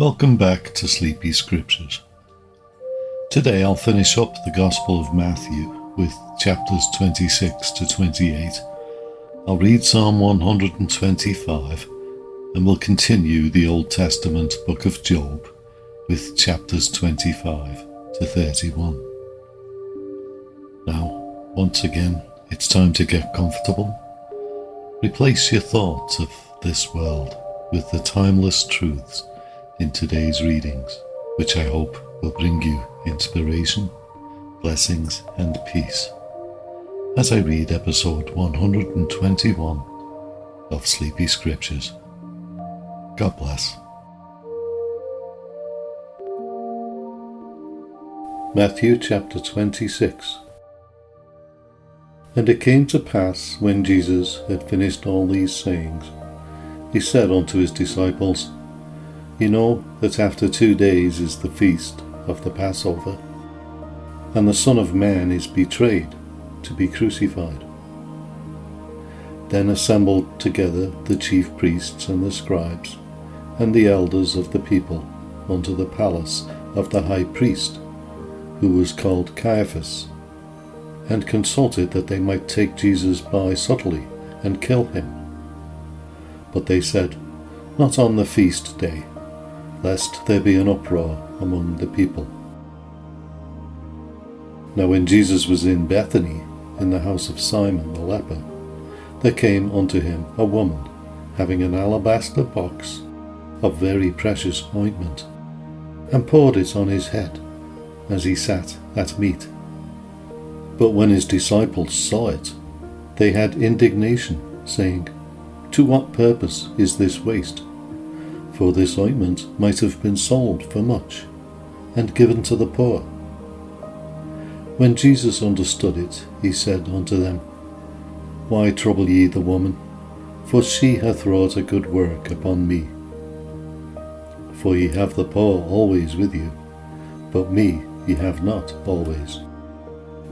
Welcome back to Sleepy Scriptures. Today I'll finish up the Gospel of Matthew with chapters 26 to 28. I'll read Psalm 125 and we'll continue the Old Testament book of Job with chapters 25 to 31. Now, once again, it's time to get comfortable. Replace your thoughts of this world with the timeless truths in today's readings, which I hope will bring you inspiration, blessings and peace as I read episode 121 of Sleepy Scriptures. God bless. Matthew chapter 26. And it came to pass, when Jesus had finished all these sayings, he said unto his disciples, You know that after 2 days is the feast of the Passover, and the Son of Man is betrayed to be crucified. Then assembled together the chief priests and the scribes, and the elders of the people, unto the palace of the high priest, who was called Caiaphas, and consulted that they might take Jesus by subtlety and kill him. But they said, Not on the feast day, lest there be an uproar among the people. Now when Jesus was in Bethany, in the house of Simon the leper, there came unto him a woman, having an alabaster box of very precious ointment, and poured it on his head, as he sat at meat. But when his disciples saw it, they had indignation, saying, To what purpose is this waste? For this ointment might have been sold for much, and given to the poor. When Jesus understood it, he said unto them, Why trouble ye the woman? For she hath wrought a good work upon me. For ye have the poor always with you, but me ye have not always.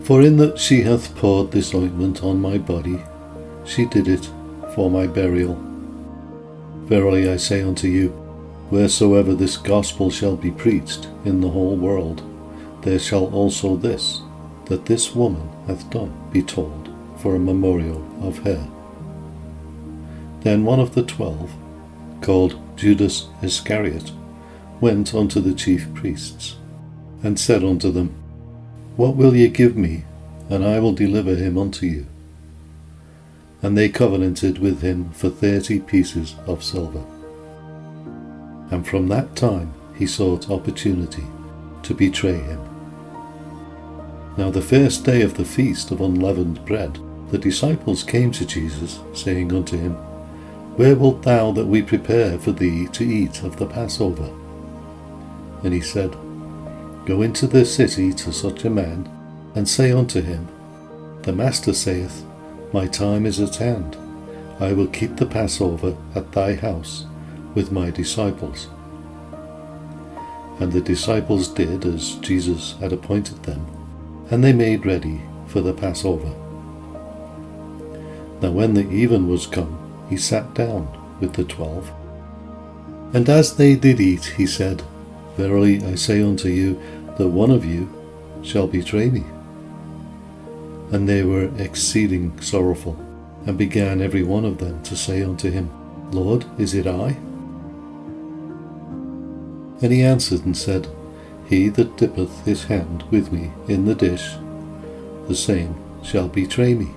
For in that she hath poured this ointment on my body, she did it for my burial. Verily I say unto you, wheresoever this gospel shall be preached in the whole world, there shall also this, that this woman hath done, be told for a memorial of her. Then one of the 12, called Judas Iscariot, went unto the chief priests, and said unto them, What will ye give me, and I will deliver him unto you? And they covenanted with him for 30 pieces of silver. And from that time he sought opportunity to betray him. Now the first day of the feast of unleavened bread, the disciples came to Jesus, saying unto him, Where wilt thou that we prepare for thee to eat of the Passover? And he said, Go into the city to such a man, and say unto him, The Master saith, My time is at hand. I will keep the Passover at thy house with my disciples. And the disciples did as Jesus had appointed them, and they made ready for the Passover. Now when the even was come, he sat down with the 12. And as they did eat, he said, Verily I say unto you, that one of you shall betray me. And they were exceeding sorrowful, and began every one of them to say unto him, Lord, is it I? And he answered and said, He that dippeth his hand with me in the dish, the same shall betray me.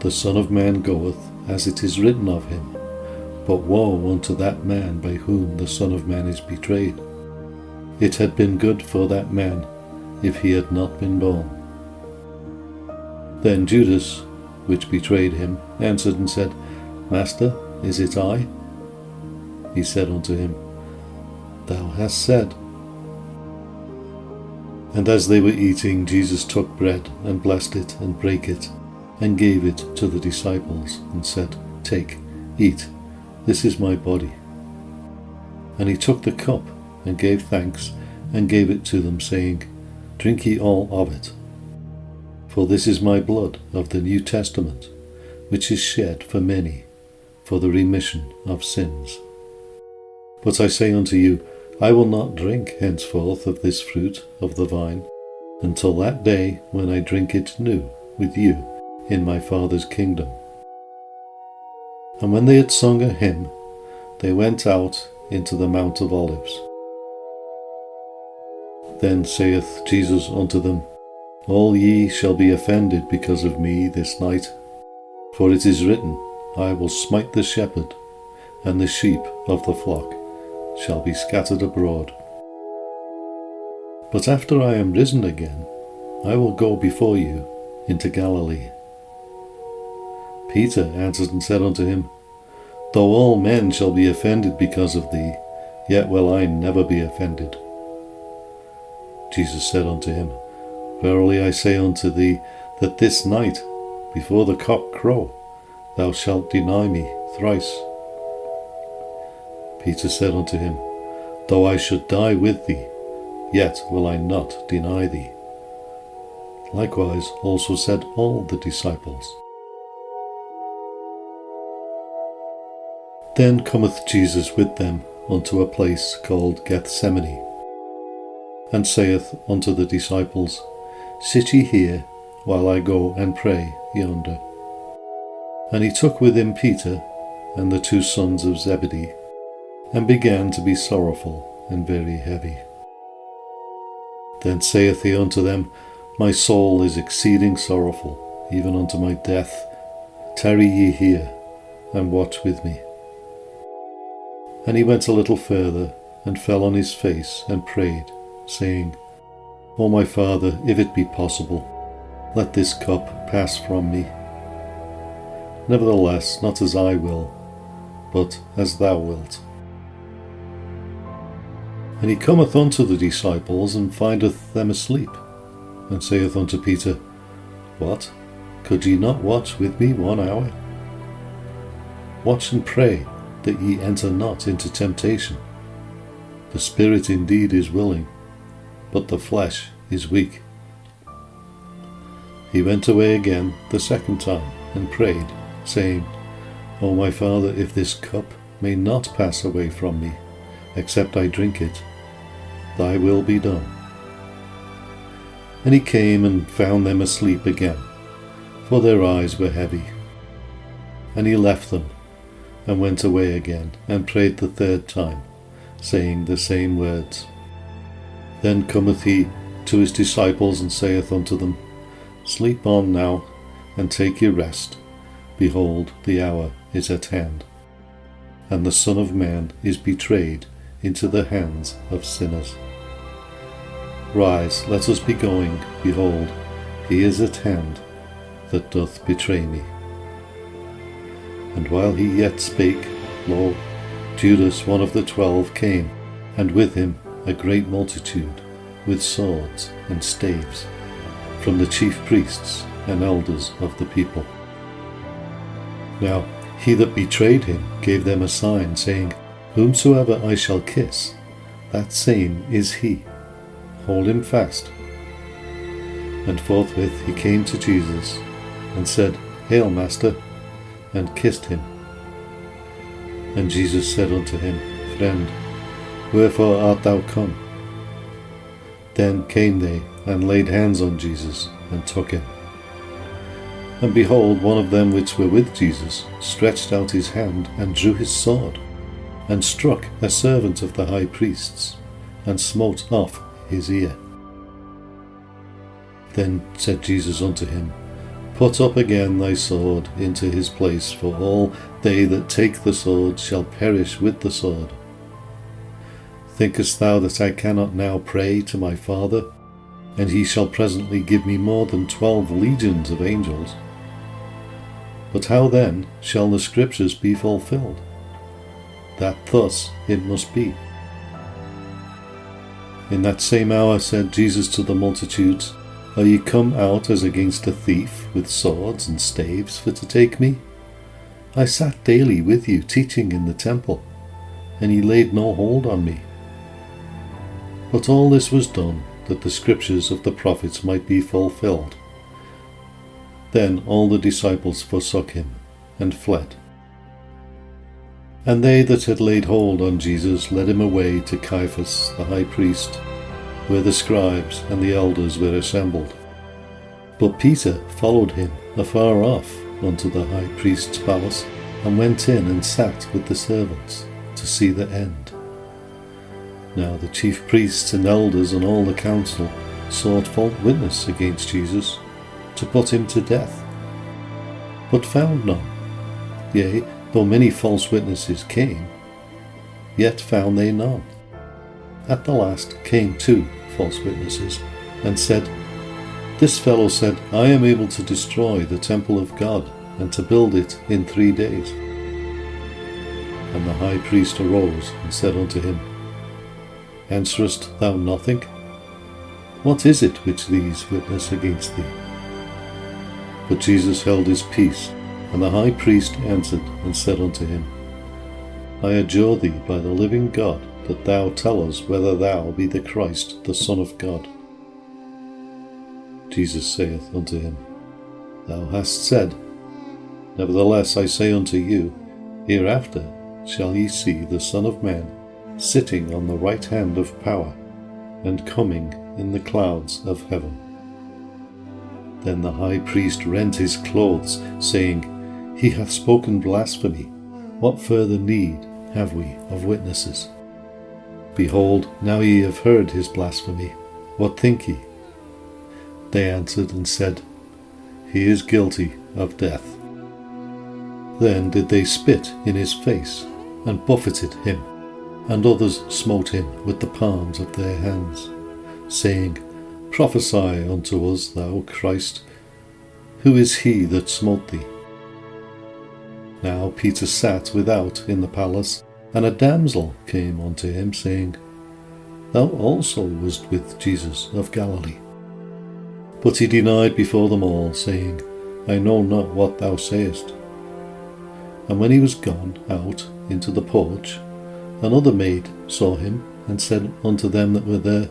The Son of Man goeth, as it is written of him, but woe unto that man by whom the Son of Man is betrayed. It had been good for that man if he had not been born. Then Judas, which betrayed him, answered and said, Master, is it I? He said unto him, Thou hast said. And as they were eating, Jesus took bread, and blessed it, and brake it, and gave it to the disciples, and said, Take, eat, this is my body. And he took the cup, and gave thanks, and gave it to them, saying, Drink ye all of it. For this is my blood of the New Testament, which is shed for many, for the remission of sins. But I say unto you, I will not drink henceforth of this fruit of the vine, until that day when I drink it new with you in my Father's kingdom. And when they had sung a hymn, they went out into the Mount of Olives. Then saith Jesus unto them, All ye shall be offended because of me this night. For it is written, I will smite the shepherd, and the sheep of the flock shall be scattered abroad. But after I am risen again, I will go before you into Galilee. Peter answered and said unto him, Though all men shall be offended because of thee, yet will I never be offended. Jesus said unto him, Verily I say unto thee, that this night, before the cock crow, thou shalt deny me thrice. Peter said unto him, Though I should die with thee, yet will I not deny thee. Likewise also said all the disciples. Then cometh Jesus with them unto a place called Gethsemane, and saith unto the disciples, Sit ye here, while I go and pray yonder. And he took with him Peter and the 2 sons of Zebedee, and began to be sorrowful and very heavy. Then saith he unto them, My soul is exceeding sorrowful, even unto my death. Tarry ye here, and watch with me. And he went a little further, and fell on his face, and prayed, saying, O my Father, if it be possible, let this cup pass from me. Nevertheless, not as I will, but as thou wilt. And he cometh unto the disciples, and findeth them asleep, and saith unto Peter, What? Could ye not watch with me 1 hour? Watch and pray, that ye enter not into temptation. The spirit indeed is willing, but the flesh is weak. He went away again the 2nd time, and prayed, saying, O my Father, if this cup may not pass away from me, except I drink it, thy will be done. And he came and found them asleep again, for their eyes were heavy. And he left them, and went away again, and prayed the 3rd time, saying the same words. Then cometh he to his disciples, and saith unto them, Sleep on now, and take your rest. Behold, the hour is at hand, and the Son of Man is betrayed into the hands of sinners. Rise, let us be going. Behold, he is at hand that doth betray me. And while he yet spake, lo, Judas, one of the 12, came, and with him a great multitude, with swords and staves, from the chief priests and elders of the people. Now he that betrayed him gave them a sign, saying, Whomsoever I shall kiss, that same is he. Hold him fast. And forthwith he came to Jesus, and said, Hail, Master, and kissed him. And Jesus said unto him, Friend, wherefore art thou come? Then came they, and laid hands on Jesus, and took him. And behold, one of them which were with Jesus stretched out his hand, and drew his sword, and struck a servant of the high priest's, and smote off his ear. Then said Jesus unto him, Put up again thy sword into his place, for all they that take the sword shall perish with the sword. Thinkest thou that I cannot now pray to my Father, and he shall presently give me more than 12 legions of angels? But how then shall the Scriptures be fulfilled? That thus it must be. In that same hour said Jesus to the multitudes, Are ye come out as against a thief with swords and staves for to take me? I sat daily with you teaching in the temple, and ye laid no hold on me. But all this was done, that the Scriptures of the prophets might be fulfilled. Then all the disciples forsook him, and fled. And they that had laid hold on Jesus led him away to Caiaphas the high priest, where the scribes and the elders were assembled. But Peter followed him afar off unto the high priest's palace, and went in and sat with the servants to see the end. Now the chief priests and elders and all the council sought false witness against Jesus, to put him to death, but found none. Yea, though many false witnesses came, yet found they none. At the last came 2 false witnesses, and said, This fellow said, I am able to destroy the temple of God, and to build it in 3 days. And the high priest arose and said unto him, Answerest thou nothing? What is it which these witness against thee? But Jesus held his peace. And the high priest answered and said unto him, I adjure thee by the living God, that thou tell us whether thou be the Christ, the Son of God. Jesus saith unto him, Thou hast said. Nevertheless I say unto you, Hereafter shall ye see the Son of Man sitting on the right hand of power, and coming in the clouds of heaven. Then the high priest rent his clothes, saying, He hath spoken blasphemy. What further need have we of witnesses? Behold, now ye have heard his blasphemy. What think ye? They answered and said, He is guilty of death. Then did they spit in his face, and buffeted him, and others smote him with the palms of their hands, saying, Prophesy unto us, thou Christ. Who is he that smote thee? Now Peter sat without in the palace, and a damsel came unto him, saying, Thou also wast with Jesus of Galilee. But he denied before them all, saying, I know not what thou sayest. And when he was gone out into the porch, another maid saw him, and said unto them that were there,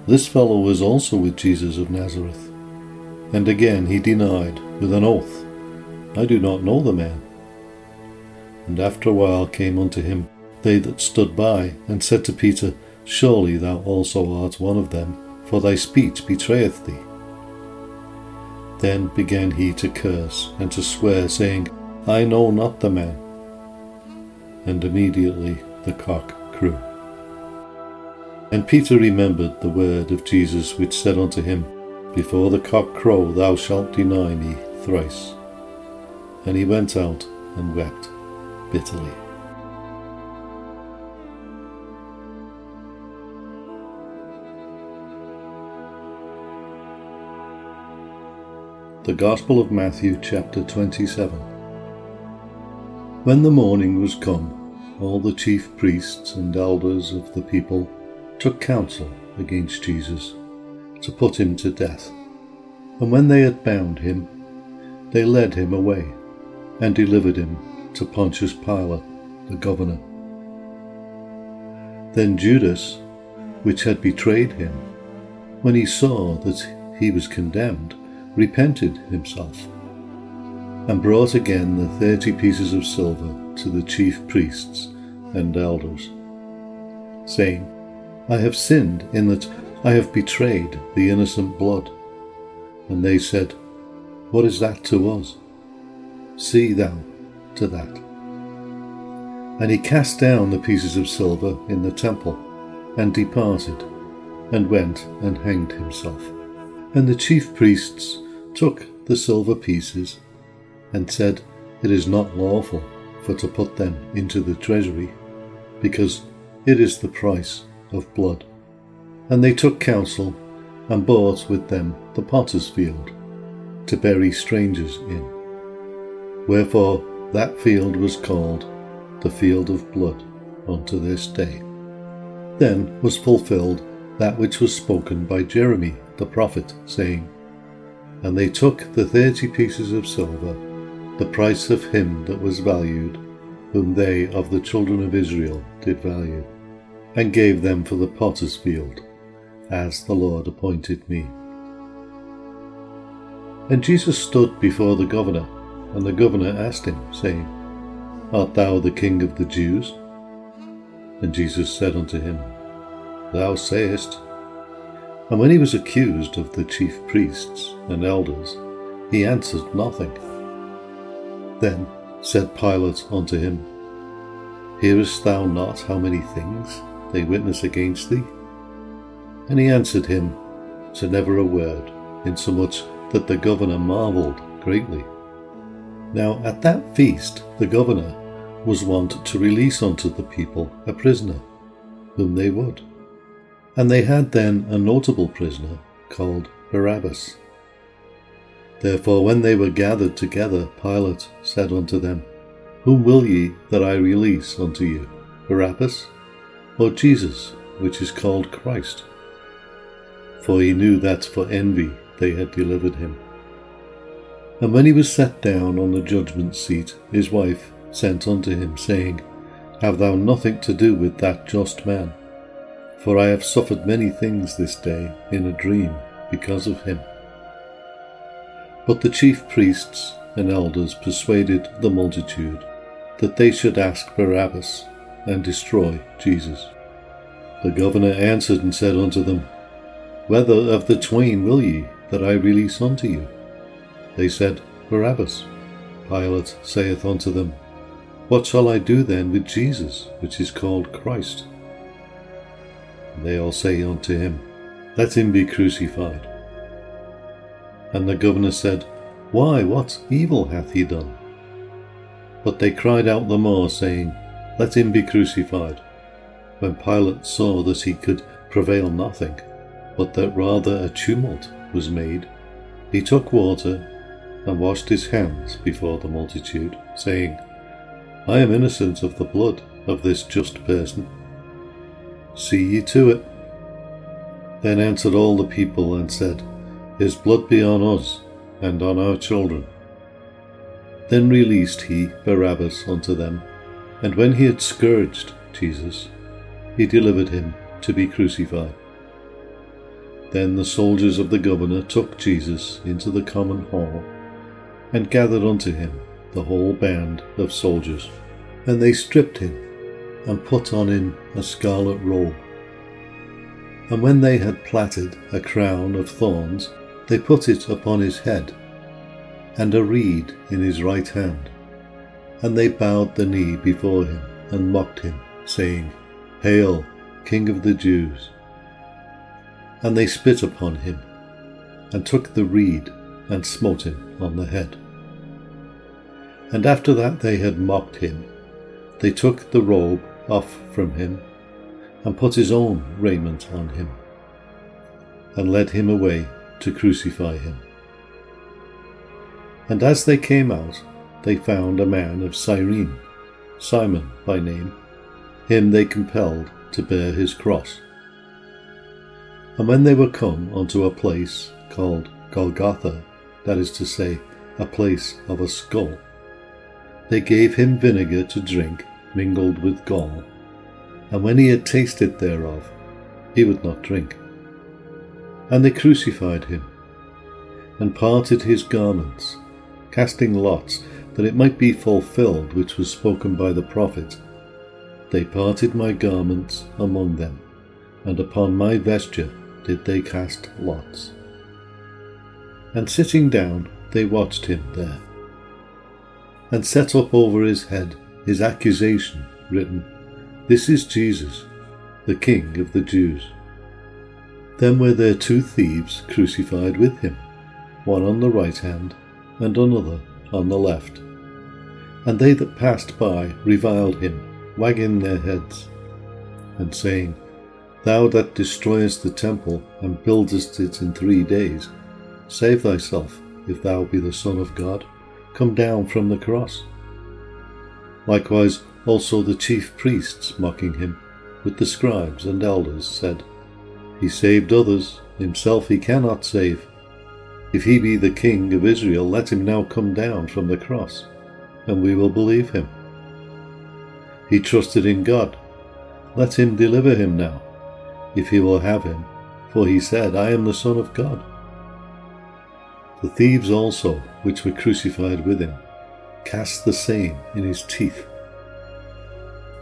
This fellow was also with Jesus of Nazareth. And again he denied with an oath, I do not know the man. And after a while came unto him they that stood by, and said to Peter, Surely thou also art one of them, for thy speech betrayeth thee. Then began he to curse and to swear, saying, I know not the man. And immediately the cock crew. And Peter remembered the word of Jesus, which said unto him, Before the cock crow thou shalt deny me thrice. And he went out and wept bitterly. The Gospel of Matthew, chapter 27. When the morning was come, all the chief priests and elders of the people took counsel against Jesus, to put him to death. And when they had bound him, they led him away, and delivered him to Pontius Pilate, the governor. Then Judas, which had betrayed him, when he saw that he was condemned, repented himself, and brought again the 30 pieces of silver to the chief priests and elders, saying, I have sinned in that I have betrayed the innocent blood. And they said, What is that to us? See thou to that. And he cast down the pieces of silver in the temple, and departed, and went and hanged himself. And the chief priests took the silver pieces, and said, It is not lawful for to put them into the treasury, because it is the price of blood. And they took counsel, and bought with them the potter's field, to bury strangers in. Wherefore that field was called the field of blood unto this day. Then was fulfilled that which was spoken by Jeremy the prophet, saying, And they took the 30 pieces of silver, the price of him that was valued, whom they of the children of Israel did value, and gave them for the potter's field, as the Lord appointed me. And Jesus stood before the governor, and the governor asked him, saying, Art thou the King of the Jews? And Jesus said unto him, Thou sayest. And when he was accused of the chief priests and elders, he answered nothing. Then said Pilate unto him, Hearest thou not how many things they witness against thee? And he answered him, to never a word, insomuch that the governor marvelled greatly. Now at that feast the governor was wont to release unto the people a prisoner, whom they would. And they had then a notable prisoner called Barabbas. Therefore when they were gathered together, Pilate said unto them, Whom will ye that I release unto you, Barabbas, or Jesus, which is called Christ? For he knew that for envy they had delivered him. And when he was set down on the judgment seat, his wife sent unto him, saying, Have thou nothing to do with that just man? For I have suffered many things this day in a dream because of him. But the chief priests and elders persuaded the multitude that they should ask Barabbas and destroy Jesus. The governor answered and said unto them, Whether of the twain will ye that I release unto you? They said, Barabbas. Pilate saith unto them, What shall I do then with Jesus, which is called Christ? And they all say unto him, Let him be crucified. And the governor said, Why, what evil hath he done? But they cried out the more, saying, Let him be crucified. When Pilate saw that he could prevail nothing, but that rather a tumult was made, he took water and washed his hands before the multitude, saying, I am innocent of the blood of this just person. See ye to it. Then answered all the people and said, His blood be on us and on our children. Then released he Barabbas unto them, and when he had scourged Jesus, he delivered him to be crucified. Then the soldiers of the governor took Jesus into the common hall, and gathered unto him the whole band of soldiers. And they stripped him, and put on him a scarlet robe. And when they had plaited a crown of thorns, they put it upon his head, and a reed in his right hand. And they bowed the knee before him, and mocked him, saying, Hail, King of the Jews! And they spit upon him, and took the reed, and smote him on the head. And after that they had mocked him, they took the robe off from him, and put his own raiment on him, and led him away to crucify him. And as they came out, they found a man of Cyrene, Simon by name. Him they compelled to bear his cross. And when they were come unto a place called Golgotha, that is to say, a place of a skull, they gave him vinegar to drink mingled with gall, and when he had tasted thereof, he would not drink. And they crucified him, and parted his garments, casting lots, that it might be fulfilled which was spoken by the prophet, They parted my garments among them, and upon my vesture did they cast lots. And sitting down, they watched him there, and set up over his head his accusation written, This is Jesus, the King of the Jews. Then were there 2 thieves crucified with him, one on the right hand, and another on the left. And they that passed by reviled him, wagging their heads, and saying, Thou that destroyest the temple, and buildest it in 3 days, save thyself, if thou be the Son of God, come down from the cross. Likewise also the chief priests, mocking him, with the scribes and elders, said, He saved others, himself he cannot save. If he be the King of Israel, let him now come down from the cross, and we will believe him. He trusted in God. Let him deliver him now, if he will have him, for he said, I am the Son of God. The thieves also, which were crucified with him, cast the same in his teeth,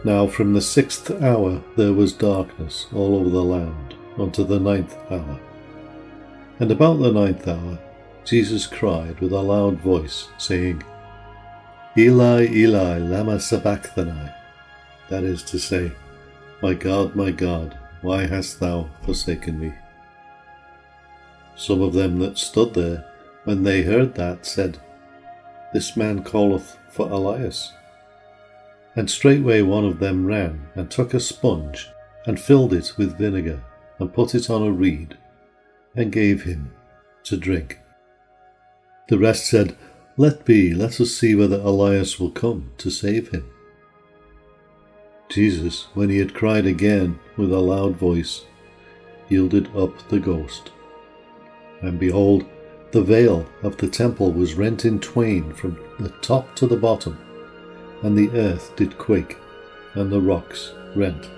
Now from the 6th hour there was darkness all over the land unto the 9th hour. And about the 9th hour Jesus cried with a loud voice, saying, Eli, Eli, lama sabachthani? That is to say, my God, why hast thou forsaken me? Some of them that stood there, when they heard that, said, This man calleth for Elias. And straightway one of them ran, and took a sponge, and filled it with vinegar, and put it on a reed, and gave him to drink. The rest said, Let be, let us see whether Elias will come to save him. Jesus, when he had cried again with a loud voice, yielded up the ghost. And behold, the veil of the temple was rent in twain from the top to the bottom, and the earth did quake, and the rocks rent.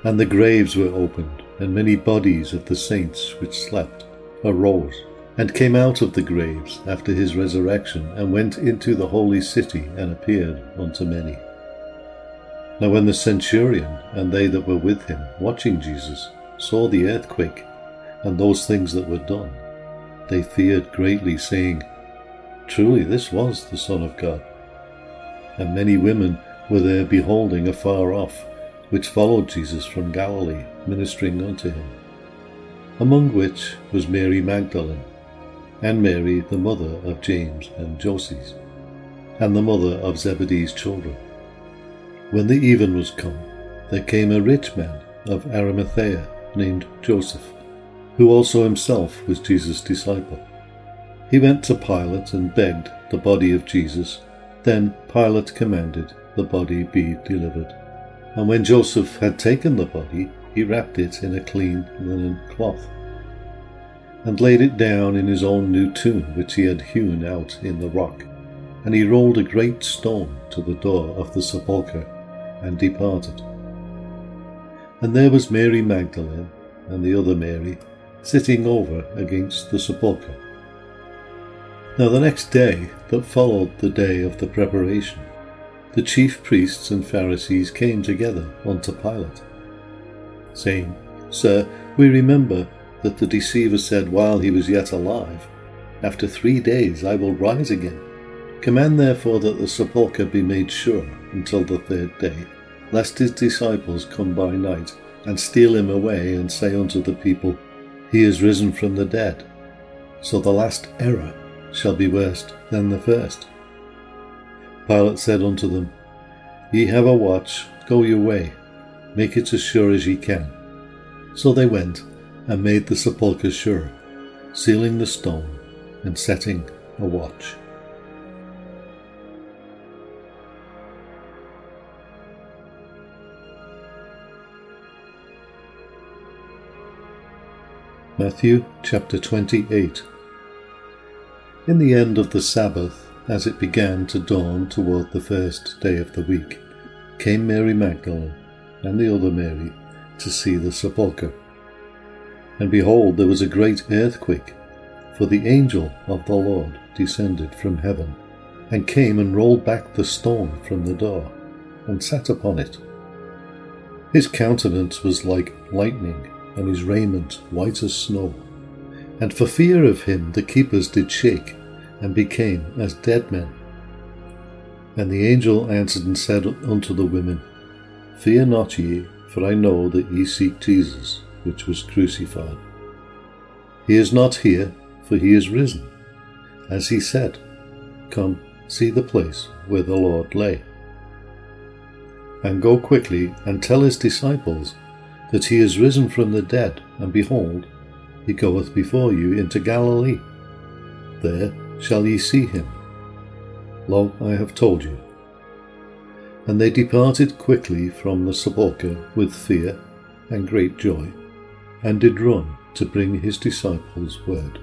And the graves were opened, and many bodies of the saints which slept arose, and came out of the graves after his resurrection, and went into the holy city, and appeared unto many. Now when the centurion and they that were with him, watching Jesus, saw the earthquake, and those things that were done, they feared greatly, saying, Truly this was the Son of God. And many women were there beholding afar off, which followed Jesus from Galilee, ministering unto him, among which was Mary Magdalene, and Mary the mother of James and Joses, and the mother of Zebedee's children. When the even was come, there came a rich man of Arimathea, named Joseph, who also himself was Jesus' disciple. He went to Pilate and begged the body of Jesus. Then Pilate commanded the body be delivered. And when Joseph had taken the body, he wrapped it in a clean linen cloth, and laid it down in his own new tomb which he had hewn out in the rock. And he rolled a great stone to the door of the sepulchre, and departed. And there was Mary Magdalene, and the other Mary, sitting over against the sepulchre. Now the next day that followed the day of the preparation, the chief priests and Pharisees came together unto Pilate, saying, Sir, we remember that the deceiver said while he was yet alive, After 3 days I will rise again. Command therefore that the sepulchre be made sure until the 3rd day, lest his disciples come by night, and steal him away, and say unto the people, He is risen from the dead. So the last error shall be worse than the first. Pilate said unto them, Ye have a watch, go your way, make it as sure as ye can. So they went, and made the sepulchre sure, sealing the stone, and setting a watch. Matthew chapter 28. In the end of the Sabbath, as it began to dawn toward the 1st day of the week, came Mary Magdalene and the other Mary to see the sepulchre. And behold, there was a great earthquake, for the angel of the Lord descended from heaven, and came and rolled back the stone from the door, and sat upon it. His countenance was like lightning, and his raiment white as snow. And for fear of him the keepers did shake, and became as dead men. And the angel answered and said unto the women, Fear not ye, for I know that ye seek Jesus, which was crucified. He is not here, for he is risen, as he said. Come, see the place where the Lord lay. And go quickly and tell his disciples that he is risen from the dead, and behold, he goeth before you into Galilee. There shall ye see him. Lo, I have told you. And they departed quickly from the sepulchre with fear and great joy, and did run to bring his disciples word.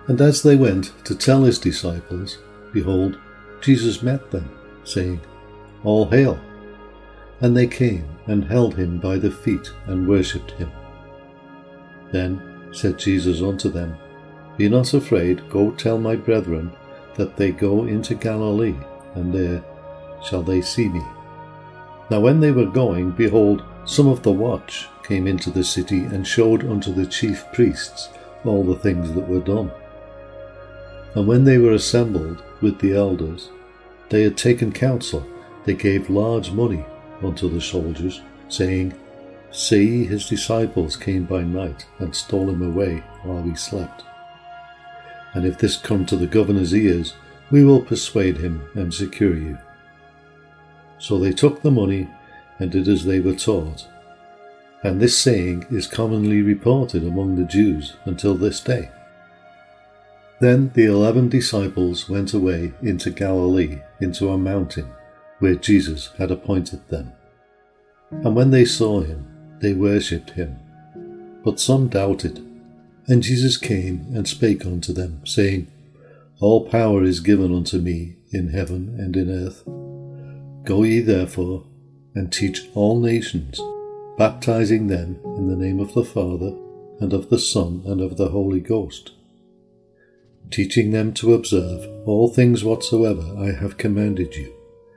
And as they went to tell his disciples, behold, Jesus met them, saying, All hail! And they came and held him by the feet, and worshipped him. Then said Jesus unto them, Be not afraid, go tell my brethren that they go into Galilee, and there shall they see me. Now when they were going, behold, some of the watch came into the city and showed unto the chief priests all the things that were done. And when they were assembled with the elders, they had taken counsel. They gave large money unto the soldiers, saying, See, his disciples came by night and stole him away while we slept. And if this come to the governor's ears, we will persuade him and secure you. So they took the money and did as they were taught. And this saying is commonly reported among the Jews until this day. Then the 11 disciples went away into Galilee, into a mountain, where Jesus had appointed them. And when they saw him, they worshipped him. But some doubted. And Jesus came and spake unto them, saying, All power is given unto me in heaven and in earth. Go ye therefore, and teach all nations, baptizing them in the name of the Father, and of the Son, and of the Holy Ghost, teaching them to observe all things whatsoever I have commanded you.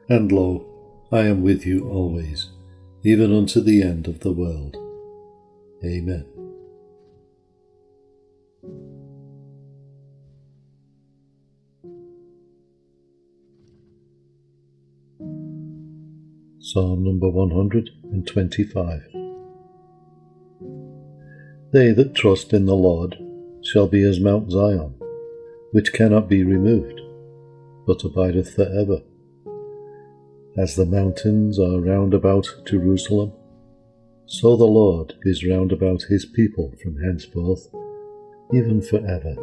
And lo, I am with you always, even unto the end of the world. Amen. Psalm number 125. They that trust in the Lord shall be as Mount Zion, which cannot be removed, but abideth for ever. As the mountains are round about Jerusalem, so the Lord is round about his people from henceforth, even for ever.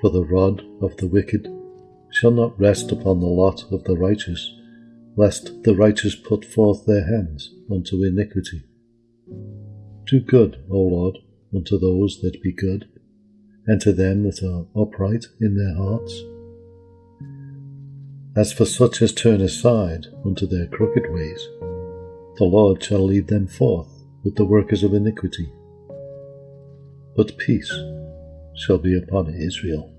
For the rod of the wicked shall not rest upon the lot of the righteous, lest the righteous put forth their hands unto iniquity. Do good, O Lord, unto those that be good, and to them that are upright in their hearts. As for such as turn aside unto their crooked ways, the Lord shall lead them forth with the workers of iniquity. But peace shall be upon Israel.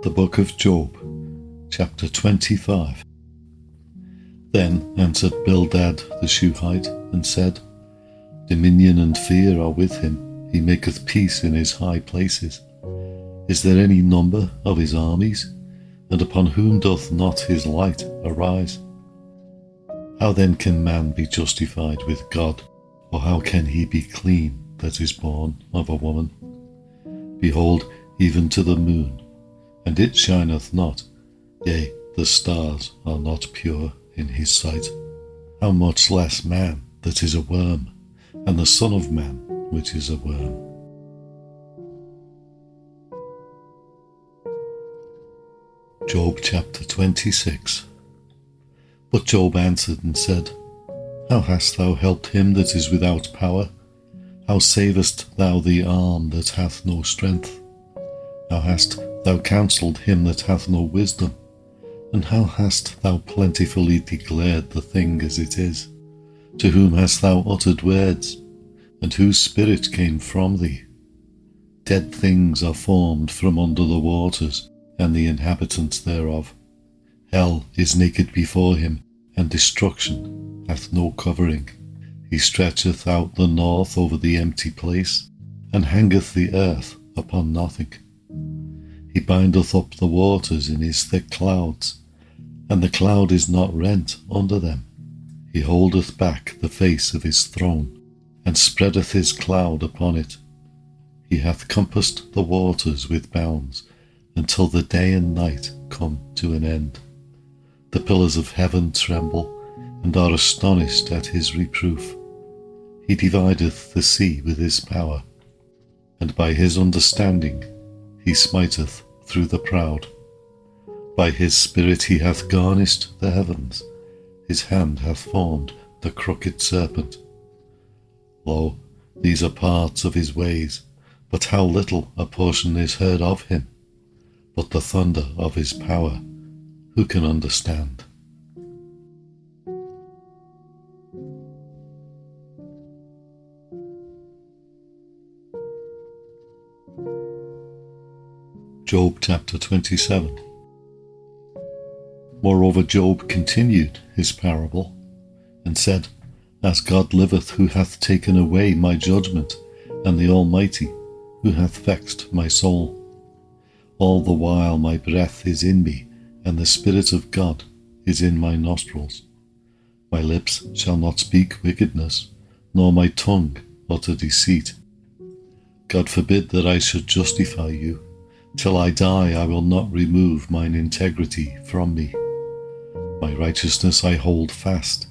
The Book of Job, chapter 25. Then answered Bildad the Shuhite, and said, Dominion and fear are with him, he maketh peace in his high places. Is there any number of his armies? And upon whom doth not his light arise? How then can man be justified with God, or how can he be clean that is born of a woman? Behold, even to the moon, and it shineth not, yea, the stars are not pure in his sight. How much less man that is a worm, and the Son of Man which is a worm. Job chapter 26. But Job answered and said, How hast thou helped him that is without power? How savest thou the arm that hath no strength? How hast thou counselled him that hath no wisdom? And how hast thou plentifully declared the thing as it is? To whom hast thou uttered words? And whose spirit came from thee? Dead things are formed from under the waters, and the inhabitants thereof. Hell is naked before him, and destruction hath no covering. He stretcheth out the north over the empty place, and hangeth the earth upon nothing. He bindeth up the waters in his thick clouds, and the cloud is not rent under them. He holdeth back the face of his throne, and spreadeth his cloud upon it. He hath compassed the waters with bounds, until the day and night come to an end. The pillars of heaven tremble, and are astonished at his reproof. He divideth the sea with his power, and by his understanding he smiteth through the proud. By his spirit he hath garnished the heavens, his hand hath formed the crooked serpent. Lo, these are parts of his ways, but how little a portion is heard of him. But the thunder of his power, who can understand? Job chapter 27. Moreover, Job continued his parable, and said, As God liveth, who hath taken away my judgment, and the Almighty, who hath vexed my soul. All the while my breath is in me, and the Spirit of God is in my nostrils. My lips shall not speak wickedness, nor my tongue utter deceit. God forbid that I should justify you. Till I die I will not remove mine integrity from me. My righteousness I hold fast,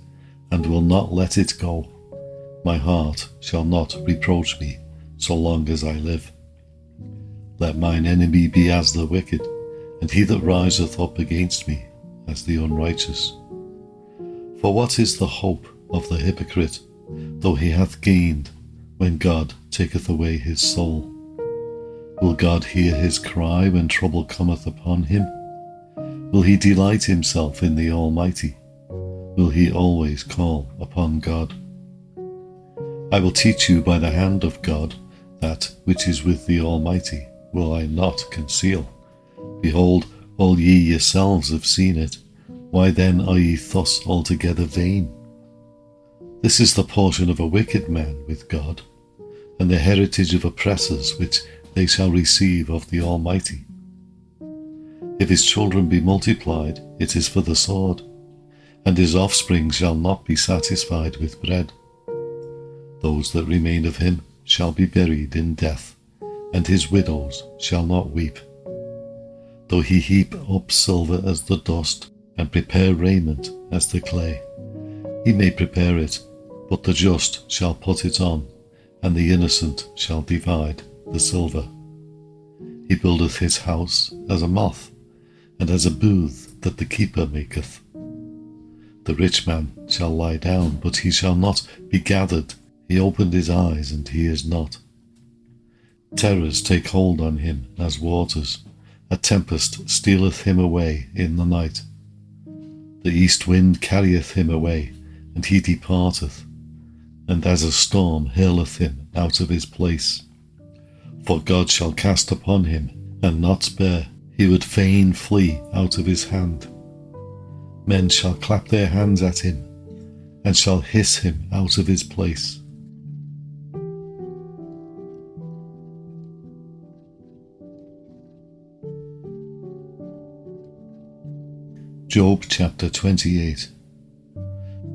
and will not let it go. My heart shall not reproach me, so long as I live. Let mine enemy be as the wicked, and he that riseth up against me as the unrighteous. For what is the hope of the hypocrite, though he hath gained, when God taketh away his soul? Will God hear his cry when trouble cometh upon him? Will he delight himself in the Almighty? Will he always call upon God? I will teach you by the hand of God that which is with the Almighty will I not conceal. Behold, all ye yourselves have seen it. Why then are ye thus altogether vain? This is the portion of a wicked man with God, and the heritage of oppressors which they shall receive of the Almighty. If his children be multiplied, it is for the sword, and his offspring shall not be satisfied with bread. Those that remain of him shall be buried in death, and his widows shall not weep. Though he heap up silver as the dust, and prepare raiment as the clay, he may prepare it, but the just shall put it on, and the innocent shall divide the silver. He buildeth his house as a moth, and as a booth that the keeper maketh. The rich man shall lie down, but he shall not be gathered. He opened his eyes, and he is not. Terrors take hold on him as waters. A tempest stealeth him away in the night. The east wind carrieth him away, and he departeth, and as a storm hurleth him out of his place. For God shall cast upon him, and not spare. He would fain flee out of his hand. Men shall clap their hands at him, and shall hiss him out of his place. Job chapter 28.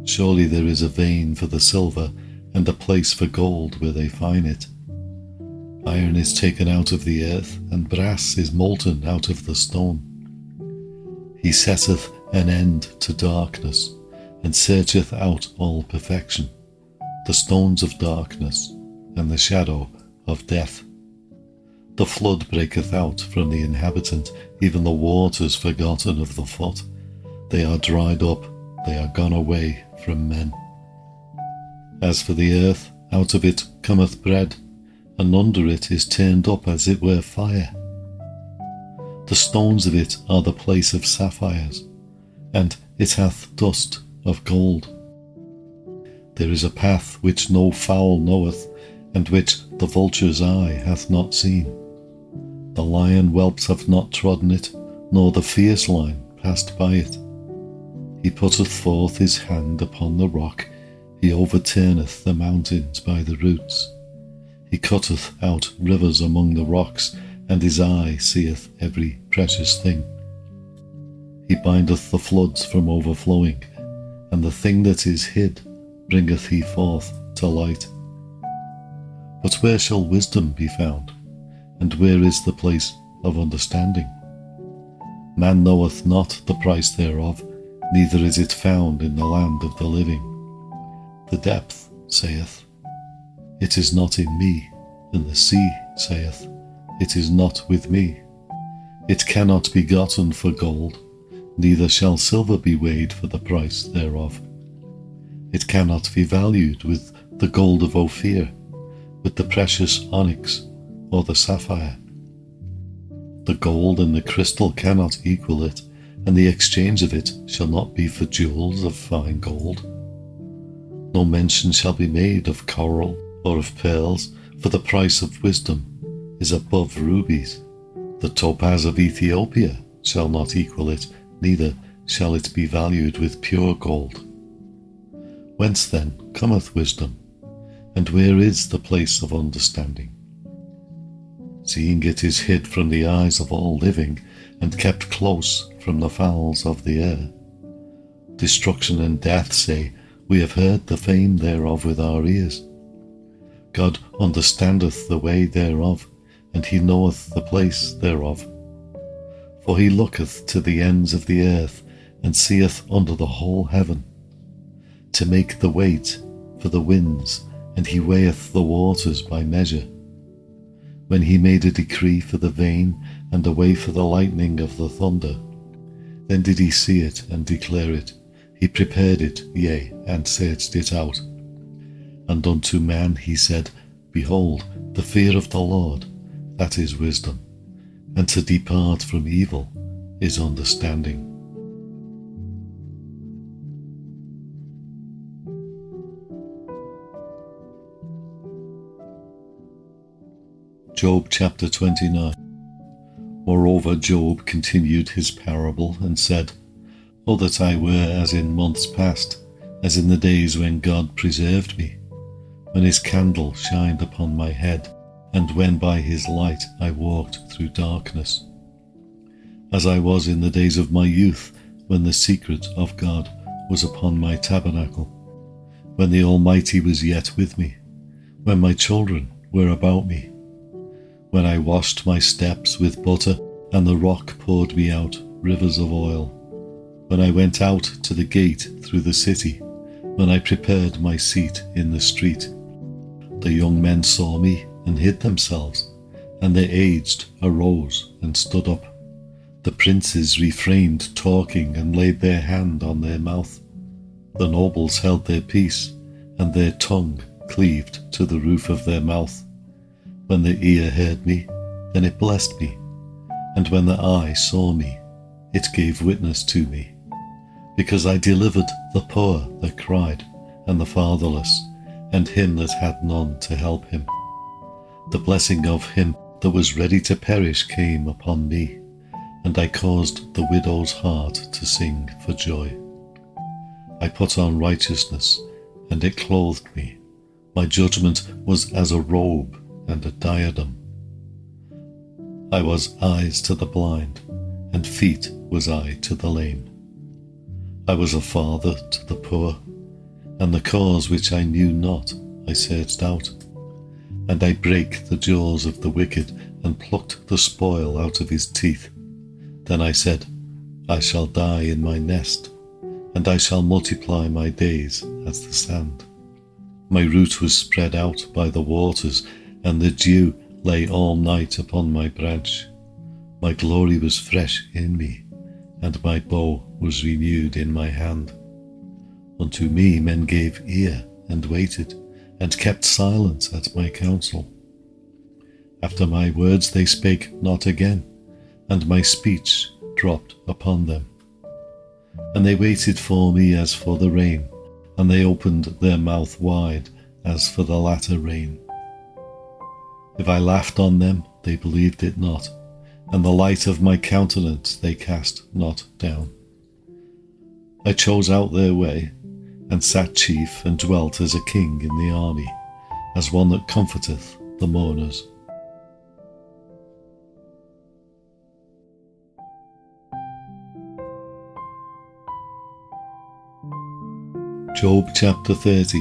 Surely there is a vein for the silver, and a place for gold where they find it. Iron is taken out of the earth, and brass is molten out of the stone. He setteth an end to darkness, and searcheth out all perfection, the stones of darkness, and the shadow of death. The flood breaketh out from the inhabitant, even the waters forgotten of the foot. They are dried up, they are gone away from men. As for the earth, out of it cometh bread, and under it is turned up as it were fire. The stones of it are the place of sapphires, and it hath dust of gold. There is a path which no fowl knoweth, and which the vulture's eye hath not seen. The lion whelps have not trodden it, nor the fierce lion passed by it. He putteth forth his hand upon the rock, he overturneth the mountains by the roots. He cutteth out rivers among the rocks, and his eye seeth every precious thing. He bindeth the floods from overflowing, and the thing that is hid bringeth he forth to light. But where shall wisdom be found? And where is the place of understanding? Man knoweth not the price thereof, neither is it found in the land of the living. The depth saith, It is not in me, and the sea saith, It is not with me. It cannot be gotten for gold, neither shall silver be weighed for the price thereof. It cannot be valued with the gold of Ophir, with the precious onyx or the sapphire. The gold and the crystal cannot equal it, and the exchange of it shall not be for jewels of fine gold. No mention shall be made of coral or of pearls, for the price of wisdom, is above rubies. The topaz of Ethiopia shall not equal it, neither shall it be valued with pure gold. Whence then cometh wisdom, and where is the place of understanding? Seeing it is hid from the eyes of all living, and kept close from the fowls of the air. Destruction and death say, We have heard the fame thereof with our ears. God understandeth the way thereof, and he knoweth the place thereof. For he looketh to the ends of the earth, and seeth under the whole heaven, to make the weight for the winds, and he weigheth the waters by measure. When he made a decree for the vane, and a way for the lightning of the thunder, then did he see it and declare it. He prepared it, yea, and searched it out. And unto man he said, Behold, the fear of the Lord, that is wisdom, and to depart from evil is understanding. Job chapter 29. Moreover Job continued his parable and said, O that I were as in months past, as in the days when God preserved me, when his candle shined upon my head, and when by his light I walked through darkness. As I was in the days of my youth, when the secret of God was upon my tabernacle, when the Almighty was yet with me, when my children were about me, when I washed my steps with butter, and the rock poured me out rivers of oil, when I went out to the gate through the city, when I prepared my seat in the street. The young men saw me and hid themselves, and the aged arose and stood up. The princes refrained talking and laid their hand on their mouth. The nobles held their peace, and their tongue cleaved to the roof of their mouth. When the ear heard me, then it blessed me, and when the eye saw me, it gave witness to me, because I delivered the poor that cried, and the fatherless, and him that had none to help him. The blessing of him that was ready to perish came upon me, and I caused the widow's heart to sing for joy. I put on righteousness, and it clothed me. My judgment was as a robe and a diadem. I was eyes to the blind, and feet was I to the lame. I was a father to the poor, and the cause which I knew not I searched out. And I brake the jaws of the wicked, and plucked the spoil out of his teeth. Then I said, I shall die in my nest, and I shall multiply my days as the sand. My root was spread out by the waters, and the dew lay all night upon my branch. My glory was fresh in me, and my bow was renewed in my hand. Unto me men gave ear, and waited, and kept silence at my counsel. After my words they spake not again, and my speech dropped upon them. And they waited for me as for the rain, and they opened their mouth wide as for the latter rain. If I laughed on them, they believed it not, and the light of my countenance they cast not down. I chose out their way, and sat chief, and dwelt as a king in the army, as one that comforteth the mourners. Job chapter 30.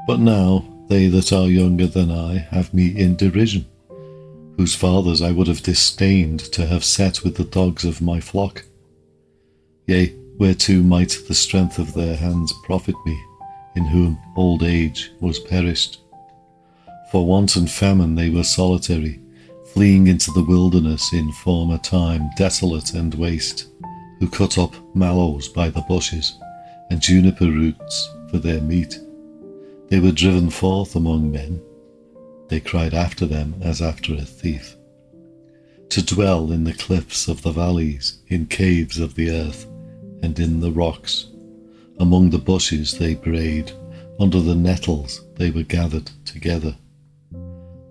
But now they that are younger than I have me in derision, whose fathers I would have disdained to have set with the dogs of my flock. Yea, whereto might the strength of their hands profit me, in whom old age was perished? For want and famine they were solitary, fleeing into the wilderness in former time, desolate and waste, who cut up mallows by the bushes, and juniper roots for their meat. They were driven forth among men. They cried after them as after a thief. To dwell in the cliffs of the valleys, in caves of the earth, and in the rocks. Among the bushes they brayed, under the nettles they were gathered together.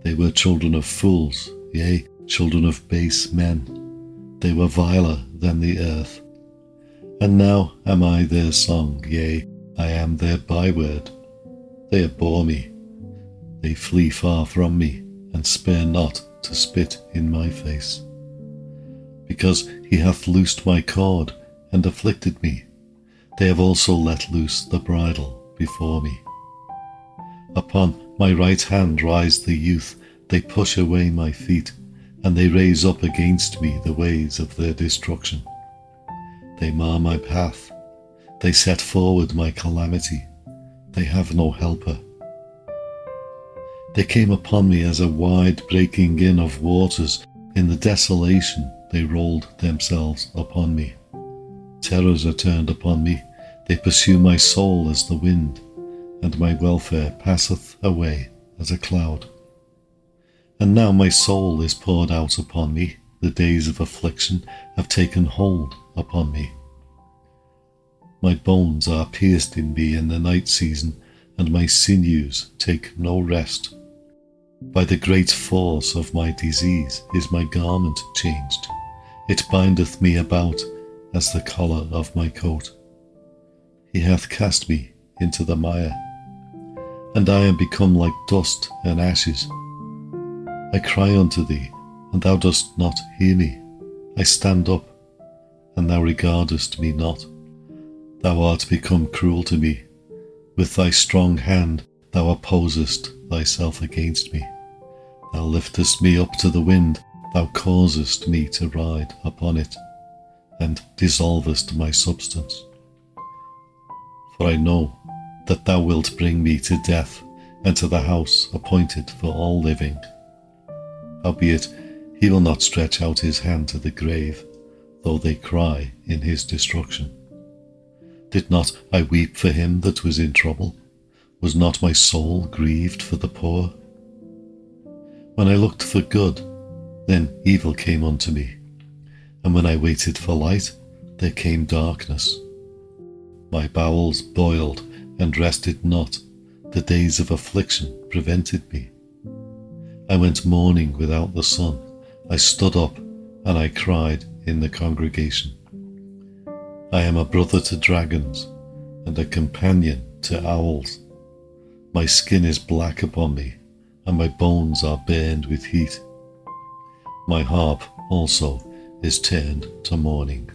They were children of fools, yea, children of base men. They were viler than the earth. And now am I their song, yea, I am their byword. They abhor me. They flee far from me, and spare not to spit in my face. Because he hath loosed my cord, and afflicted me, they have also let loose the bridle before me. Upon my right hand rise the youth, they push away my feet, and they raise up against me the ways of their destruction. They mar my path, they set forward my calamity, they have no helper. They came upon me as a wide breaking in of waters, in the desolation they rolled themselves upon me. Terrors are turned upon me, they pursue my soul as the wind, and my welfare passeth away as a cloud. And now my soul is poured out upon me, the days of affliction have taken hold upon me. My bones are pierced in me in the night season, and my sinews take no rest. By the great force of my disease is my garment changed. It bindeth me about as the collar of my coat. He hath cast me into the mire, and I am become like dust and ashes. I cry unto thee, and thou dost not hear me. I stand up, and thou regardest me not. Thou art become cruel to me. With thy strong hand thou opposest thyself against me. Thou liftest me up to the wind, thou causest me to ride upon it, and dissolvest my substance. For I know that thou wilt bring me to death, and to the house appointed for all living. Howbeit he will not stretch out his hand to the grave, though they cry in his destruction. Did not I weep for him that was in trouble? Was not my soul grieved for the poor? When I looked for good, then evil came unto me, and when I waited for light, there came darkness. My bowels boiled and rested not, the days of affliction prevented me. I went mourning without the sun, I stood up, and I cried in the congregation. I am a brother to dragons, and a companion to owls. My skin is black upon me, and my bones are burned with heat. My harp also is turned to mourning,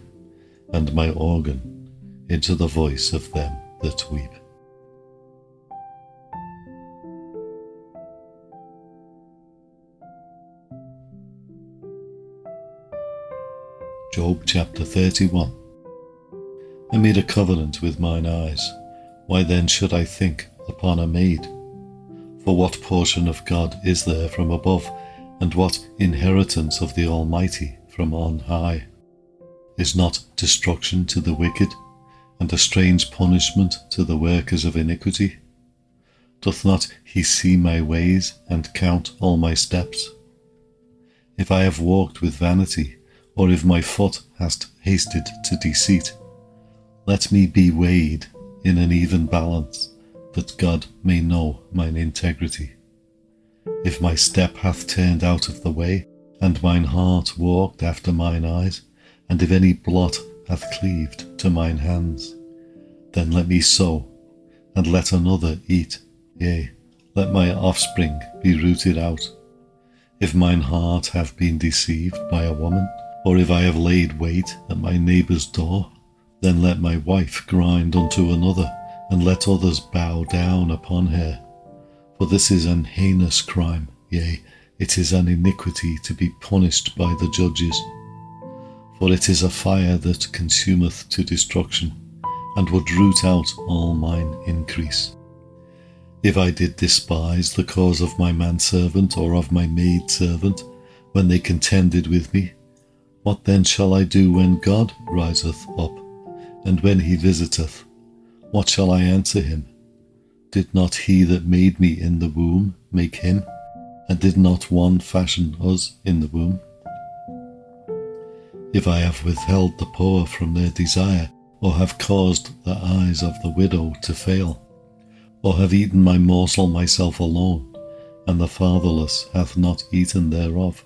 and my organ into the voice of them that weep. Job chapter 31. I made a covenant with mine eyes. Why then should I think upon a maid? For what portion of God is there from above, and what inheritance of the Almighty from on high? Is not destruction to the wicked, and a strange punishment to the workers of iniquity? Doth not he see my ways, and count all my steps? If I have walked with vanity, or if my foot hast hasted to deceit, let me be weighed in an even balance, that God may know mine integrity. If my step hath turned out of the way, and mine heart walked after mine eyes, and if any blot hath cleaved to mine hands, then let me sow, and let another eat, yea, let my offspring be rooted out. If mine heart have been deceived by a woman, or if I have laid wait at my neighbour's door, then let my wife grind unto another, and let others bow down upon her. For this is an heinous crime, yea, it is an iniquity to be punished by the judges. For it is a fire that consumeth to destruction, and would root out all mine increase. If I did despise the cause of my manservant or of my maidservant, when they contended with me, what then shall I do when God riseth up, and when he visiteth? What shall I answer him? Did not he that made me in the womb make him? And did not one fashion us in the womb? If I have withheld the poor from their desire, or have caused the eyes of the widow to fail, or have eaten my morsel myself alone, and the fatherless hath not eaten thereof.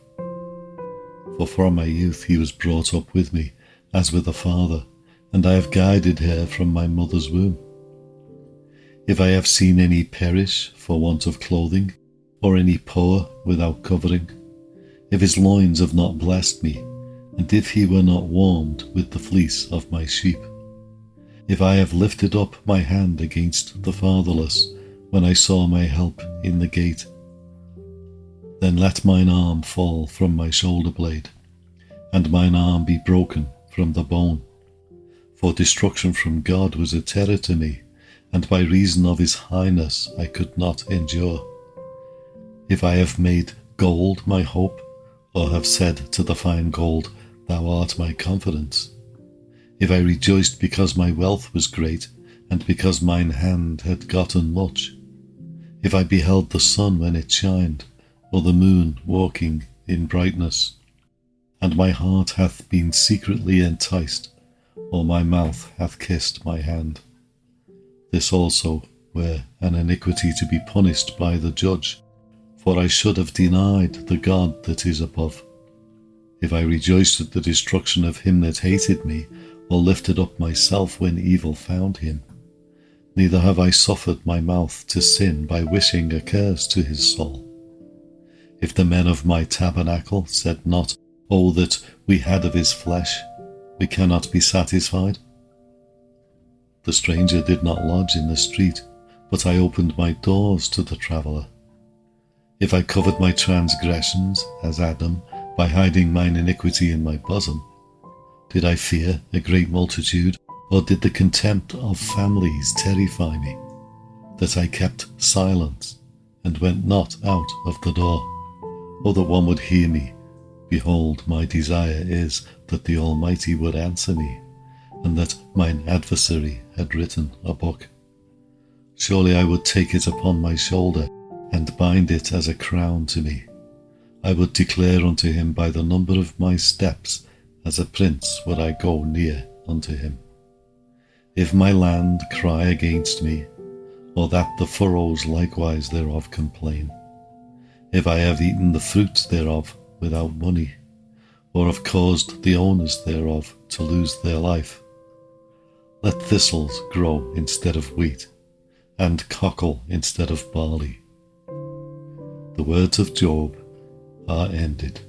For from my youth he was brought up with me, as with a father, and I have guided her from my mother's womb. If I have seen any perish for want of clothing, or any poor without covering, if his loins have not blessed me, and if he were not warmed with the fleece of my sheep, if I have lifted up my hand against the fatherless, when I saw my help in the gate, then let mine arm fall from my shoulder blade, and mine arm be broken from the bone. For destruction from God was a terror to me, and by reason of his highness I could not endure. If I have made gold my hope, or have said to the fine gold, Thou art my confidence, if I rejoiced because my wealth was great, and because mine hand had gotten much, if I beheld the sun when it shined, or the moon walking in brightness, and my heart hath been secretly enticed, or my mouth hath kissed my hand, this also were an iniquity to be punished by the judge, for I should have denied the God that is above. If I rejoiced at the destruction of him that hated me, or lifted up myself when evil found him, neither have I suffered my mouth to sin by wishing a curse to his soul. If the men of my tabernacle said not, Oh, that we had of his flesh, we cannot be satisfied. The stranger did not lodge in the street, but I opened my doors to the traveller. If I covered my transgressions, as Adam, by hiding mine iniquity in my bosom, did I fear a great multitude, or did the contempt of families terrify me, that I kept silence, and went not out of the door? Oh, that one would hear me! Behold, my desire is that the Almighty would answer me, and that mine adversary had written a book. Surely I would take it upon my shoulder, and bind it as a crown to me. I would declare unto him by the number of my steps, as a prince would I go near unto him. If my land cry against me, or that the furrows likewise thereof complain, if I have eaten the fruit thereof without money, or have caused the owners thereof to lose their life, let thistles grow instead of wheat, and cockle instead of barley. The words of Job are ended.